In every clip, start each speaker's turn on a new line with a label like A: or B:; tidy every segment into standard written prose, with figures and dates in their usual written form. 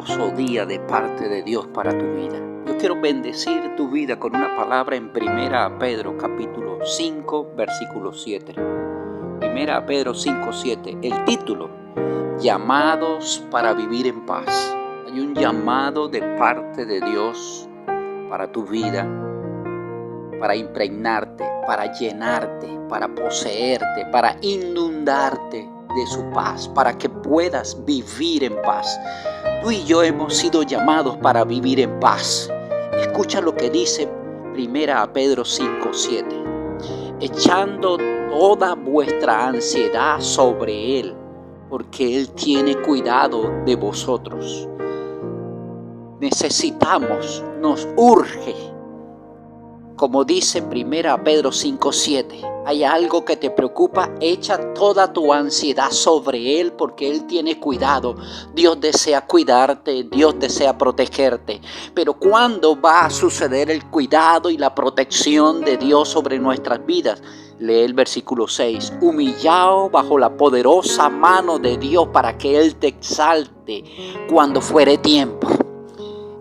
A: hermoso día de parte de Dios para tu vida. Yo quiero bendecir tu vida con una palabra en 1 Pedro capítulo 5 versículo 7. 1 Pedro 5, 7. El título: llamados para vivir en paz. Hay un llamado de parte de Dios para tu vida, para impregnarte, para llenarte, para poseerte, para inundarte de su paz, para que puedas vivir en paz. Tú y yo hemos sido llamados para vivir en paz. Escucha lo que dice 1 Pedro 5, 7. Echando toda vuestra ansiedad sobre Él, porque Él tiene cuidado de vosotros. Necesitamos, nos urge, como dice 1 Pedro 5, 7, hay algo que te preocupa, echa toda tu ansiedad sobre Él porque Él tiene cuidado. Dios desea cuidarte, Dios desea protegerte. Pero ¿cuándo va a suceder el cuidado y la protección de Dios sobre nuestras vidas? Lee el versículo 6. Humillaos bajo la poderosa mano de Dios para que Él te exalte cuando fuere tiempo.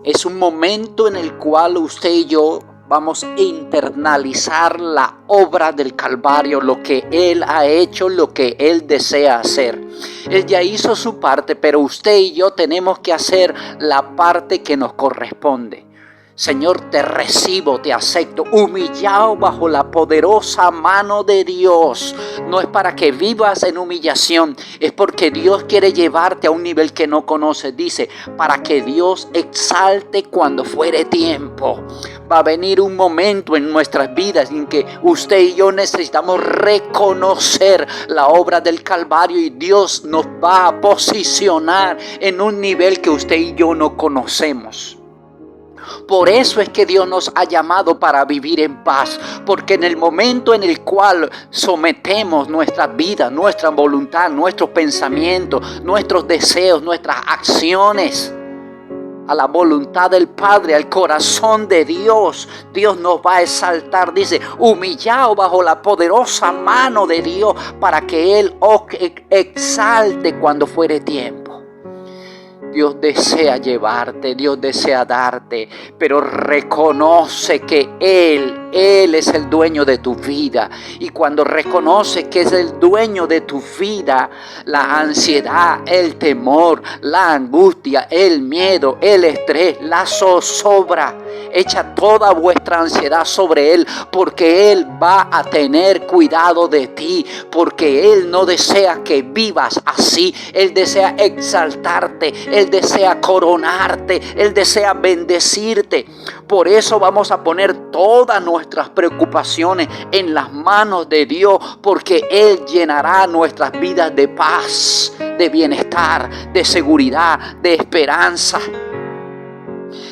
A: Es un momento en el cual usted y yo vamos a internalizar la obra del Calvario, lo que Él ha hecho, lo que Él desea hacer. Él ya hizo su parte, pero usted y yo tenemos que hacer la parte que nos corresponde. Señor, te recibo, te acepto, humillado bajo la poderosa mano de Dios. No es para que vivas en humillación, es porque Dios quiere llevarte a un nivel que no conoces. Dice, para que Dios exalte cuando fuere tiempo. Va a venir un momento en nuestras vidas en que usted y yo necesitamos reconocer la obra del Calvario y Dios nos va a posicionar en un nivel que usted y yo no conocemos. Por eso es que Dios nos ha llamado para vivir en paz, porque en el momento en el cual sometemos nuestra vida, nuestra voluntad, nuestros pensamientos, nuestros deseos, nuestras acciones a la voluntad del Padre, al corazón de Dios, Dios nos va a exaltar. Dice, humillado bajo la poderosa mano de Dios para que Él os exalte cuando fuere tiempo. Dios desea llevarte, Dios desea darte, pero reconoce que Él es el dueño de tu vida. Y cuando reconoce que es el dueño de tu vida, la ansiedad, el temor, la angustia, el miedo, el estrés, la zozobra, echa toda vuestra ansiedad sobre Él, porque Él va a tener cuidado de ti, porque Él no desea que vivas así. Él desea exaltarte, Él desea coronarte, Él desea bendecirte. Por eso vamos a poner todas nuestras preocupaciones en las manos de Dios, porque Él llenará nuestras vidas de paz, de bienestar, de seguridad, de esperanza.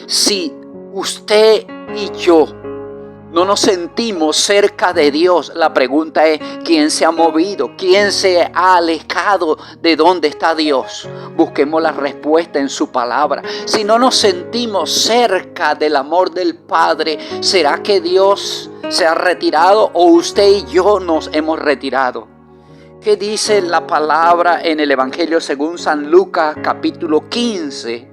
A: Si usted y yo no nos sentimos cerca de Dios, la pregunta es, ¿quién se ha movido? ¿Quién se ha alejado de dónde está Dios? Busquemos la respuesta en su palabra. Si no nos sentimos cerca del amor del Padre, ¿será que Dios se ha retirado o usted y yo nos hemos retirado? ¿Qué dice la palabra en el Evangelio según San Lucas capítulo 15,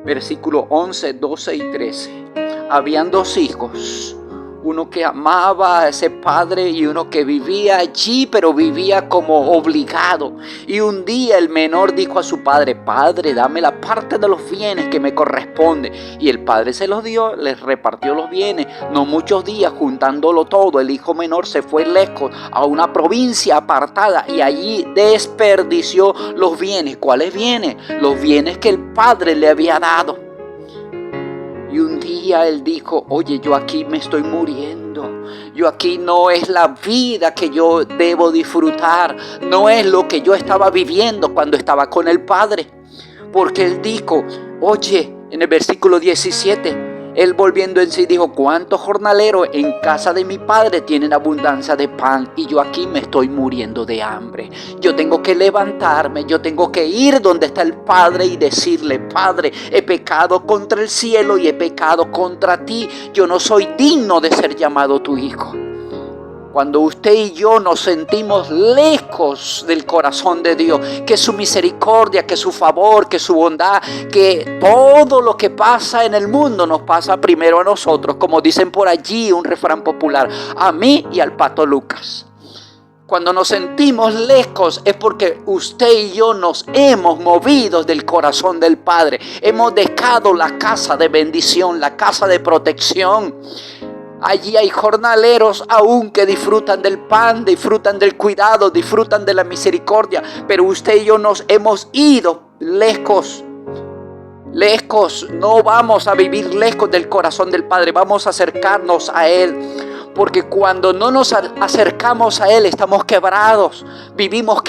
A: versículos 11, 12 y 13? Habían dos hijos, uno que amaba a ese padre y uno que vivía allí, pero vivía como obligado. Y un día el menor dijo a su padre, Padre, dame la parte de los bienes que me corresponde. Y el padre se los dio, les repartió los bienes. No muchos días, juntándolo todo, el hijo menor se fue lejos a una provincia apartada y allí desperdició los bienes. ¿Cuáles bienes? Los bienes que el padre le había dado. Y un día él dijo, oye, yo aquí me estoy muriendo. Yo aquí no es la vida que yo debo disfrutar. No es lo que yo estaba viviendo cuando estaba con el Padre. Porque él dijo, oye, en el versículo 17, él volviendo en sí dijo, ¿cuántos jornaleros en casa de mi padre tienen abundancia de pan y yo aquí me estoy muriendo de hambre? Yo tengo que levantarme, yo tengo que ir donde está el Padre y decirle, Padre, he pecado contra el cielo y he pecado contra ti. Yo no soy digno de ser llamado tu hijo. Cuando usted y yo nos sentimos lejos del corazón de Dios, que su misericordia, que su favor, que su bondad, que todo lo que pasa en el mundo nos pasa primero a nosotros, como dicen por allí un refrán popular, a mí y al Pato Lucas. Cuando nos sentimos lejos es porque usted y yo nos hemos movido del corazón del Padre. Hemos dejado la casa de bendición, la casa de protección. Allí hay jornaleros aún que disfrutan del pan, disfrutan del cuidado, disfrutan de la misericordia. Pero usted y yo nos hemos ido lejos. Lejos, no vamos a vivir lejos del corazón del Padre. Vamos a acercarnos a Él. Porque cuando no nos acercamos a Él estamos quebrados, vivimos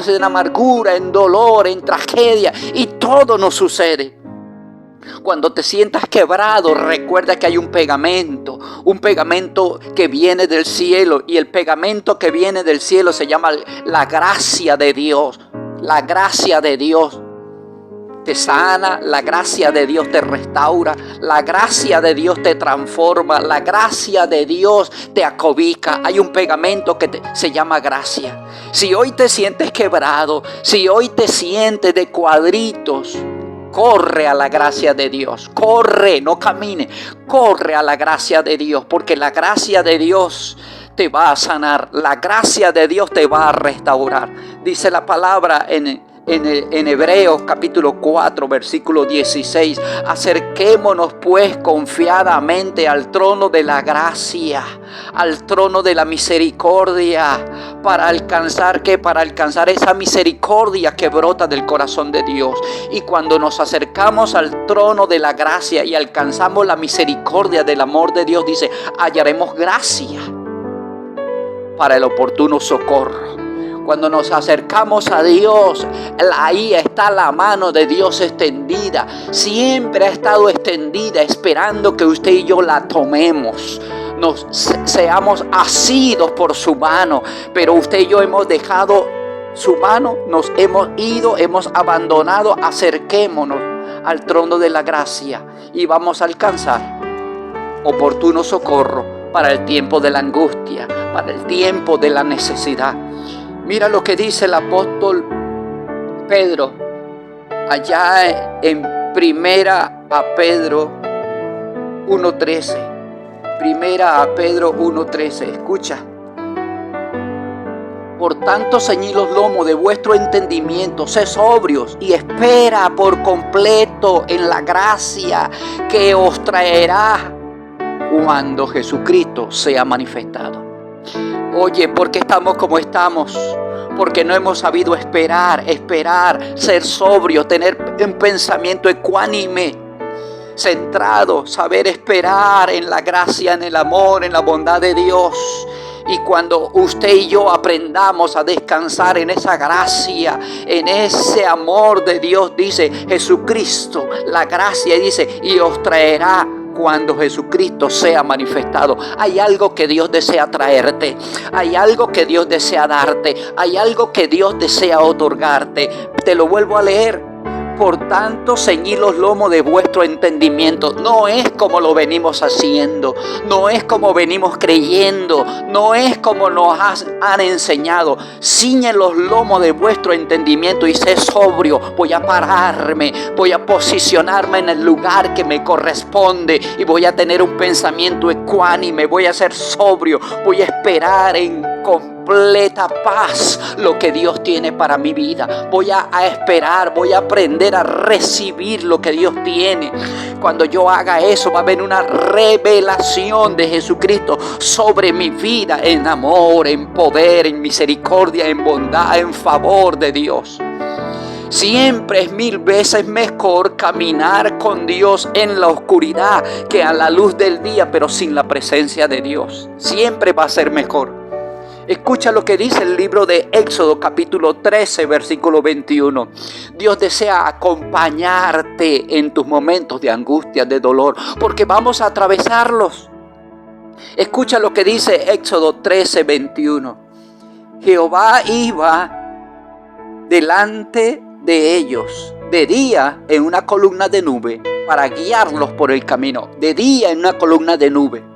A: en amargura, en dolor, en tragedia y todo nos sucede. Cuando te sientas quebrado, recuerda que hay un pegamento que viene del cielo, y el pegamento que viene del cielo se llama la gracia de Dios. La gracia de Dios te sana, la gracia de Dios te restaura, la gracia de Dios te transforma, la gracia de Dios te acobija. Hay un pegamento que se llama gracia. Si hoy te sientes quebrado, si hoy te sientes de cuadritos, corre a la gracia de Dios. Corre, no camine, corre a la gracia de Dios, porque la gracia de Dios te va a sanar, la gracia de Dios te va a restaurar. Dice la palabra en Hebreos capítulo 4 versículo 16, acerquémonos pues confiadamente al trono de la gracia, al trono de la misericordia, para alcanzar esa misericordia que brota del corazón de Dios. Y cuando nos acercamos al trono de la gracia y alcanzamos la misericordia del amor de Dios, dice, hallaremos gracia para el oportuno socorro. Cuando nos acercamos a Dios, ahí está la mano de Dios extendida. Siempre ha estado extendida, esperando que usted y yo la tomemos. Seamos asidos por su mano. Pero usted y yo hemos dejado su mano, nos hemos ido, hemos abandonado. Acerquémonos al trono de la gracia y vamos a alcanzar oportuno socorro para el tiempo de la angustia, para el tiempo de la necesidad. Mira lo que dice el apóstol Pedro allá en Primera a Pedro 1:13. Primera a Pedro 1:13. Escucha. Por tanto, ceñid los lomos de vuestro entendimiento, sed sobrios y espera por completo en la gracia que os traerá cuando Jesucristo sea manifestado. Oye, ¿por qué estamos como estamos? Porque no hemos sabido esperar, ser sobrio, tener un pensamiento ecuánime, centrado, saber esperar en la gracia, en el amor, en la bondad de Dios. Y cuando usted y yo aprendamos a descansar en esa gracia, en ese amor de Dios, dice Jesucristo, la gracia, dice, y os traerá cuando Jesucristo sea manifestado. Hay algo que Dios desea traerte, hay algo que Dios desea darte, hay algo que Dios desea otorgarte. Te lo vuelvo a leer. Por tanto, ceñid los lomos de vuestro entendimiento. No es como lo venimos haciendo, no es como venimos creyendo, no es como nos han enseñado. Ciñe los lomos de vuestro entendimiento y sé sobrio. Voy a pararme, voy a posicionarme en el lugar que me corresponde y voy a tener un pensamiento ecuánime, voy a ser sobrio, voy a esperar en completa paz lo que Dios tiene para mi vida. Voy a esperar, voy a aprender a recibir lo que Dios tiene. Cuando yo haga eso, va a haber una revelación de Jesucristo sobre mi vida, en amor, en poder, en misericordia, en bondad, en favor de Dios. Siempre es 1000 veces mejor caminar con Dios en la oscuridad que a la luz del día, pero sin la presencia de Dios. Siempre va a ser mejor. Escucha lo que dice el libro de Éxodo capítulo 13 versículo 21. Dios desea acompañarte en tus momentos de angustia, de dolor, porque vamos a atravesarlos. Escucha lo que dice Éxodo 13, 21. Jehová iba delante de ellos de día en una columna de nube para guiarlos por el camino. De día en una columna de nube.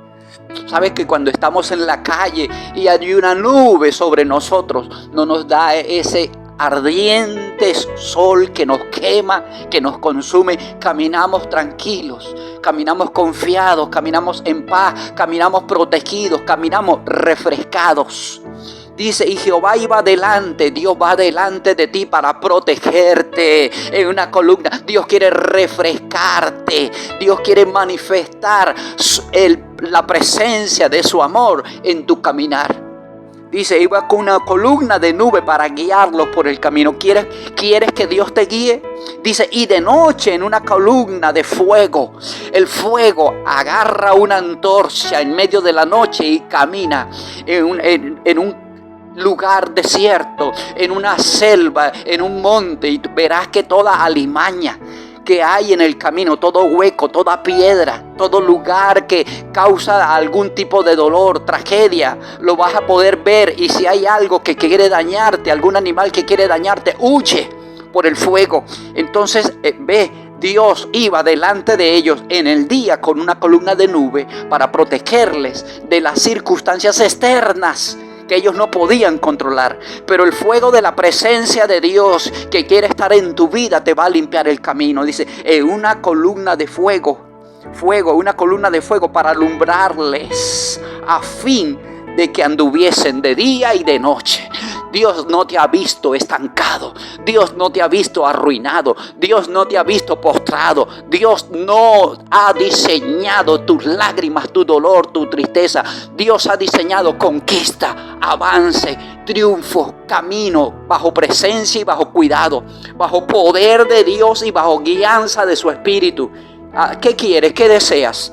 A: Sabes que cuando estamos en la calle y hay una nube sobre nosotros, no nos da ese ardiente sol que nos quema, que nos consume. Caminamos tranquilos, caminamos confiados, caminamos en paz, caminamos protegidos, caminamos refrescados. Dice, y Jehová iba delante, Dios va delante de ti para protegerte en una columna. Dios quiere refrescarte, Dios quiere manifestar la presencia de su amor en tu caminar. Dice, iba con una columna de nube para guiarlos por el camino. ¿Quieres que Dios te guíe? Dice, y de noche en una columna de fuego. El fuego agarra una antorcha en medio de la noche y camina en un lugar desierto, en una selva, en un monte, y verás que toda alimaña que hay en el camino, todo hueco, toda piedra, todo lugar que causa algún tipo de dolor, tragedia, lo vas a poder ver. Y si hay algo que quiere dañarte, algún animal que quiere dañarte, huye por el fuego. Entonces ve, Dios iba delante de ellos en el día con una columna de nube para protegerles de las circunstancias externas que ellos no podían controlar. Pero el fuego de la presencia de Dios que quiere estar en tu vida te va a limpiar el camino. Dice, una columna de fuego, una columna de fuego para alumbrarles a fin de que anduviesen de día y de noche. Dios no te ha visto estancado. Dios no te ha visto arruinado. Dios no te ha visto postrado. Dios no ha diseñado tus lágrimas, tu dolor, tu tristeza. Dios ha diseñado conquista, avance, triunfo, camino, bajo presencia y bajo cuidado, bajo poder de Dios y bajo guianza de su Espíritu. ¿Qué quieres? ¿Qué deseas?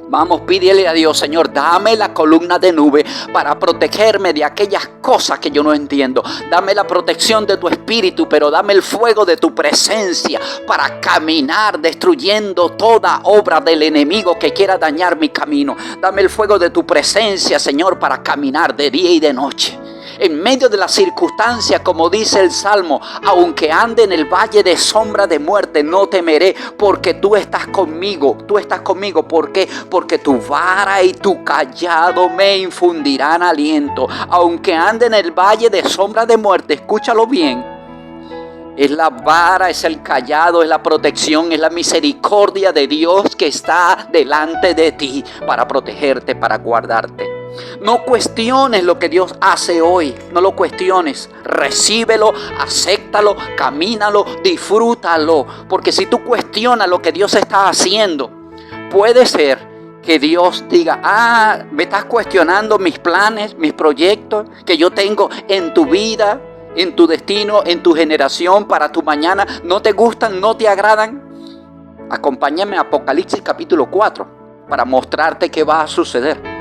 A: Vamos, pídele a Dios, Señor, dame la columna de nube para protegerme de aquellas cosas que yo no entiendo. Dame la protección de tu Espíritu, pero dame el fuego de tu presencia para caminar destruyendo toda obra del enemigo que quiera dañar mi camino. Dame el fuego de tu presencia, Señor, para caminar de día y de noche. En medio de las circunstancias, como dice el Salmo, aunque ande en el valle de sombra de muerte, no temeré, porque tú estás conmigo. Tú estás conmigo. ¿Por qué? Porque tu vara y tu callado me infundirán aliento. Aunque ande en el valle de sombra de muerte, escúchalo bien. Es la vara, es el callado, es la protección, es la misericordia de Dios que está delante de ti para protegerte, para guardarte. No cuestiones lo que Dios hace hoy. No lo cuestiones. Recíbelo, acéptalo, camínalo, disfrútalo. Porque si tú cuestionas lo que Dios está haciendo, puede ser que Dios diga, me estás cuestionando mis planes, mis proyectos que yo tengo en tu vida, en tu destino, en tu generación, para tu mañana. ¿No te gustan? ¿No te agradan? Acompáñame a Apocalipsis capítulo 4 para mostrarte qué va a suceder.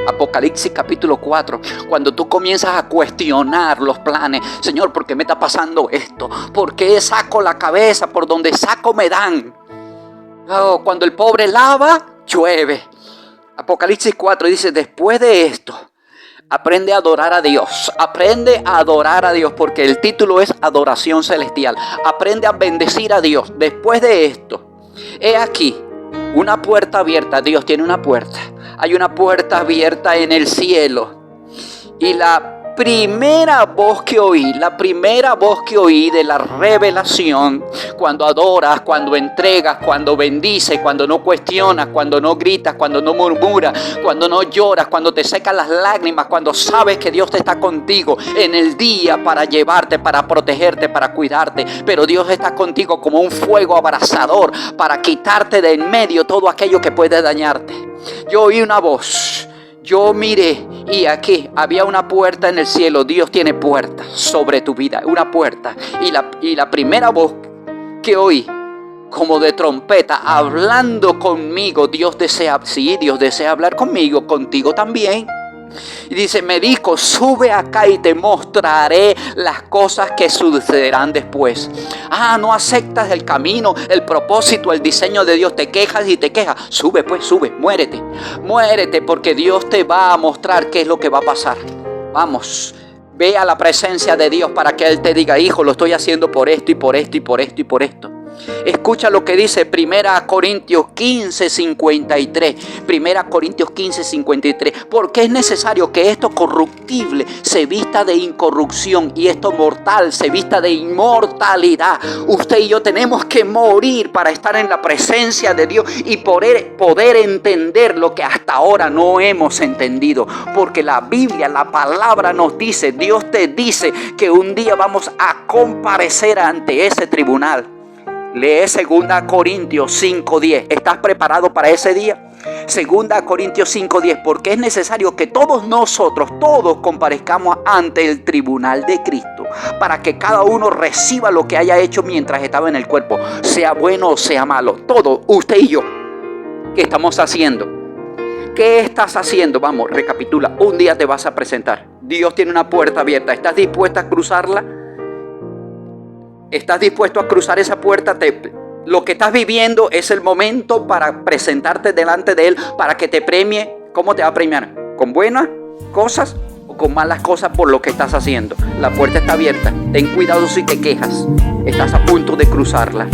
A: Apocalipsis capítulo 4, cuando tú comienzas a cuestionar los planes. Señor, ¿por qué me está pasando esto? ¿Por qué saco la cabeza? Por donde saco me dan. Cuando el pobre lava, llueve. Apocalipsis 4 dice, después de esto, aprende a adorar a Dios. Aprende a adorar a Dios, porque el título es Adoración Celestial. Aprende a bendecir a Dios. Después de esto, he aquí una puerta abierta. Dios tiene una puerta. Hay una puerta abierta en el cielo. Y la primera voz que oí de la revelación, cuando adoras, cuando entregas, cuando bendices, cuando no cuestionas, cuando no gritas, cuando no murmuras, cuando no lloras, cuando te secas las lágrimas, cuando sabes que Dios te está contigo en el día para llevarte, para protegerte, para cuidarte. Pero Dios está contigo como un fuego abrasador para quitarte de en medio todo aquello que puede dañarte. Yo oí una voz, yo miré y aquí había una puerta en el cielo. Dios tiene puertas sobre tu vida, una puerta. Y la primera voz que oí, como de trompeta, hablando conmigo. Dios desea hablar conmigo, contigo también. Y dice, me dijo, sube acá y te mostraré las cosas que sucederán después. No aceptas el camino, el propósito, el diseño de Dios. Te quejas y te quejas. Sube pues, sube, muérete. Muérete, porque Dios te va a mostrar qué es lo que va a pasar. Vamos, ve a la presencia de Dios para que Él te diga, hijo, lo estoy haciendo por esto y por esto y por esto y por esto. Escucha lo que dice 1 Corintios 15:53. 1 Corintios 15:53. Porque es necesario que esto corruptible se vista de incorrupción y esto mortal se vista de inmortalidad. Usted y yo tenemos que morir para estar en la presencia de Dios y poder entender lo que hasta ahora no hemos entendido. Porque la Biblia, la palabra nos dice, Dios te dice que un día vamos a comparecer ante ese tribunal. Lee 2 Corintios 5:10. ¿Estás preparado para ese día? 2 Corintios 5:10. Porque es necesario que todos nosotros, todos comparezcamos ante el tribunal de Cristo, para que cada uno reciba lo que haya hecho mientras estaba en el cuerpo, sea bueno o sea malo. Todo, usted y yo. ¿Qué estamos haciendo? ¿Qué estás haciendo? Vamos, recapitula. Un día te vas a presentar. Dios tiene una puerta abierta. ¿Estás dispuesta a cruzarla? ¿Estás dispuesto a cruzar esa puerta? Lo que estás viviendo es el momento para presentarte delante de Él, para que te premie. ¿Cómo te va a premiar? ¿Con buenas cosas o con malas cosas por lo que estás haciendo? La puerta está abierta. Ten cuidado si te quejas. Estás a punto de cruzarla.